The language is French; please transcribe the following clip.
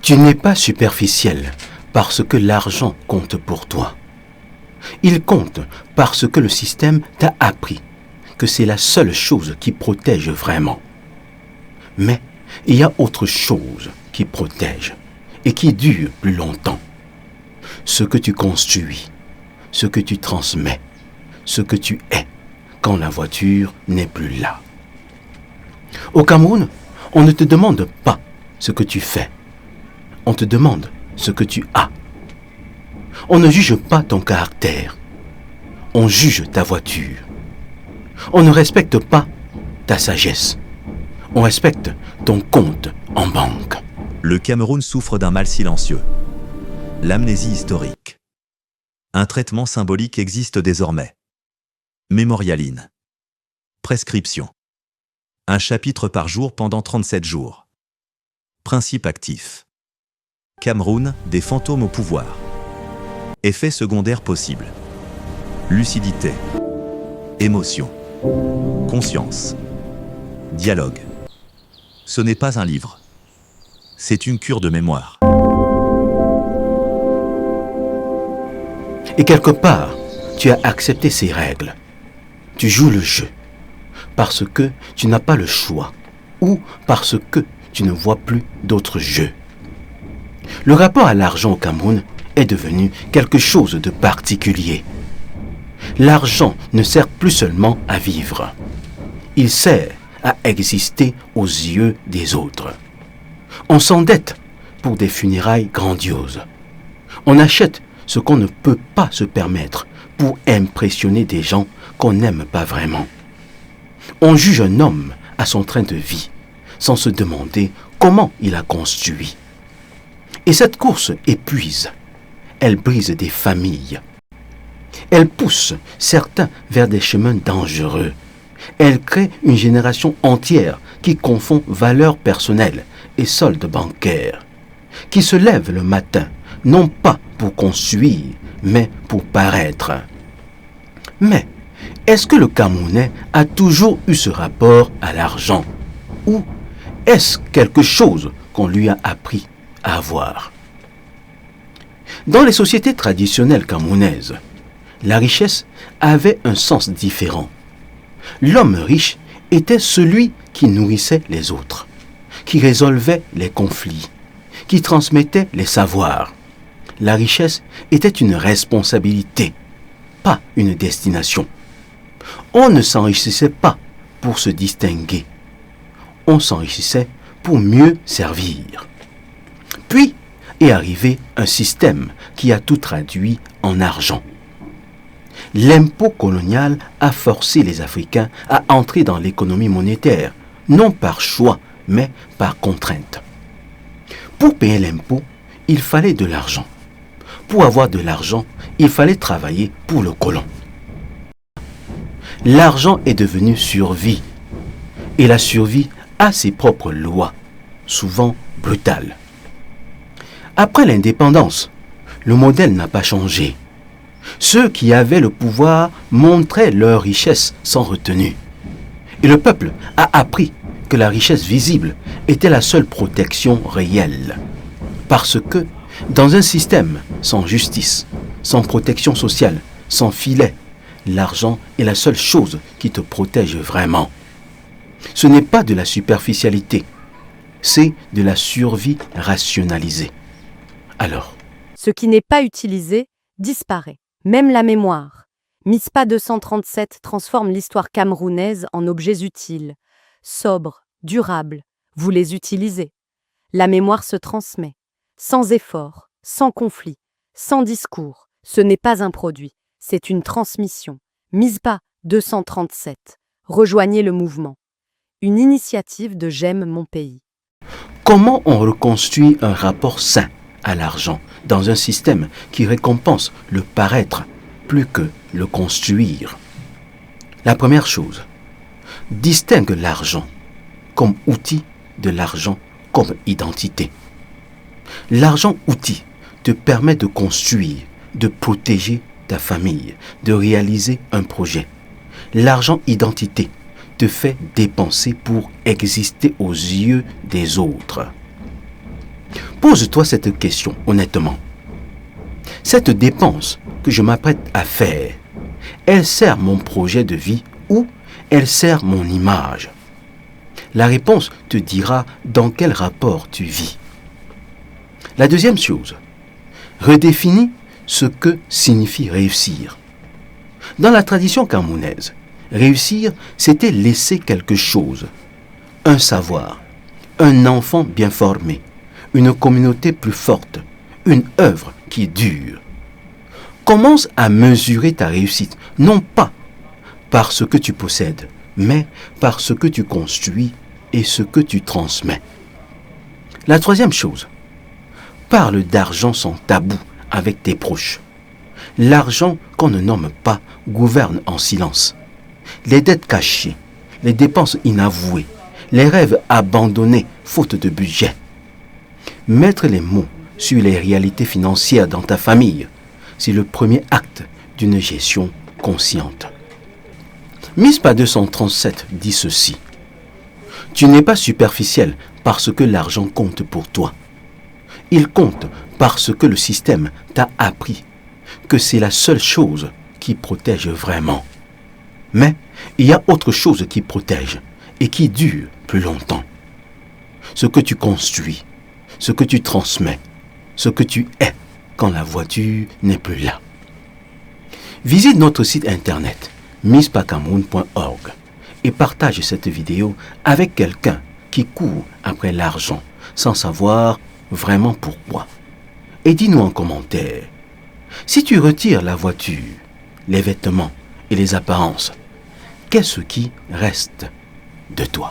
Tu n'es pas superficiel parce que l'argent compte pour toi. Il compte parce que le système t'a appris que c'est la seule chose qui protège vraiment. Mais il y a autre chose qui protège et qui dure plus longtemps. Ce que tu construis, ce que tu transmets, ce que tu es quand la voiture n'est plus là. Au Cameroun, on ne te demande pas ce que tu fais. On te demande ce que tu as. On ne juge pas ton caractère. On juge ta voiture. On ne respecte pas ta sagesse. On respecte ton compte en banque. Le Cameroun souffre d'un mal silencieux. L'amnésie historique. Un traitement symbolique existe désormais. Mémorialine. Prescription. Un chapitre par jour pendant 37 jours. Principe actif. Cameroun, des fantômes au pouvoir. Effets secondaires possibles. Lucidité. Émotion. Conscience. Dialogue. Ce n'est pas un livre. C'est une cure de mémoire. Et quelque part, tu as accepté ces règles. Tu joues le jeu parce que tu n'as pas le choix ou parce que tu ne vois plus d'autres jeux. Le rapport à l'argent au Cameroun est devenu quelque chose de particulier. L'argent ne sert plus seulement à vivre. Il sert à exister aux yeux des autres. On s'endette pour des funérailles grandioses. On achète ce qu'on ne peut pas se permettre pour impressionner des gens qu'on n'aime pas vraiment. On juge un homme à son train de vie sans se demander comment il a construit. Et cette course épuise. Elle brise des familles. Elle pousse certains vers des chemins dangereux. Elle crée une génération entière qui confond valeurs personnelles et solde bancaire, qui se lève le matin, non pas pour construire, mais pour paraître. Mais, est-ce que le Camerounais a toujours eu ce rapport à l'argent? Ou est-ce quelque chose qu'on lui a appris à avoir? Dans les sociétés traditionnelles camerounaises, la richesse avait un sens différent. L'homme riche était celui qui nourrissait les autres, qui résolvait les conflits, qui transmettait les savoirs. La richesse était une responsabilité, pas une destination. On ne s'enrichissait pas pour se distinguer. On s'enrichissait pour mieux servir. Puis est arrivé un système qui a tout traduit en argent. L'impôt colonial a forcé les Africains à entrer dans l'économie monétaire, non par choix, mais par contrainte. Pour payer l'impôt, il fallait de l'argent. Pour avoir de l'argent, il fallait travailler pour le colon. L'argent est devenu survie. Et la survie a ses propres lois, souvent brutales. Après l'indépendance, le modèle n'a pas changé. Ceux qui avaient le pouvoir montraient leur richesse sans retenue. Et le peuple a appris que la richesse visible était la seule protection réelle. Parce que, dans un système sans justice, sans protection sociale, sans filet, l'argent est la seule chose qui te protège vraiment. Ce n'est pas de la superficialité, c'est de la survie rationalisée. Alors, ce qui n'est pas utilisé disparaît. Même la mémoire. MISPA 237 transforme l'histoire camerounaise en objets utiles, sobres, durables. Vous les utilisez. La mémoire se transmet, sans effort, sans conflit, sans discours. Ce n'est pas un produit, c'est une transmission. MISPA 237. Rejoignez le mouvement. Une initiative de J'aime mon pays. Comment on reconstruit un rapport sain à l'argent dans un système qui récompense le paraître plus que le construire? La première chose, distingue l'argent comme outil de l'argent comme identité. L'argent outil te permet de construire, de protéger ta famille, de réaliser un projet. L'argent identité te fait dépenser pour exister aux yeux des autres. Pose-toi cette question honnêtement. Cette dépense que je m'apprête à faire, elle sert mon projet de vie ou elle sert mon image? La réponse te dira dans quel rapport tu vis. La deuxième chose, redéfinis ce que signifie réussir. Dans la tradition camerounaise, réussir, c'était laisser quelque chose, un savoir, un enfant bien formé, une communauté plus forte, une œuvre qui dure. Commence à mesurer ta réussite, non pas par ce que tu possèdes, mais par ce que tu construis et ce que tu transmets. La troisième chose, parle d'argent sans tabou avec tes proches. L'argent qu'on ne nomme pas gouverne en silence. Les dettes cachées, les dépenses inavouées, les rêves abandonnés faute de budget. Mettre les mots sur les réalités financières dans ta famille, c'est le premier acte d'une gestion consciente. MISPA 237 dit ceci. Tu n'es pas superficiel parce que l'argent compte pour toi. Il compte parce que le système t'a appris que c'est la seule chose qui protège vraiment. Mais il y a autre chose qui protège et qui dure plus longtemps. Ce que tu construis, ce que tu transmets, ce que tu es quand la voiture n'est plus là. Visite notre site internet mispacameroun.org et partage cette vidéo avec quelqu'un qui court après l'argent sans savoir vraiment pourquoi. Et dis-nous en commentaire, si tu retires la voiture, les vêtements et les apparences, qu'est-ce qui reste de toi?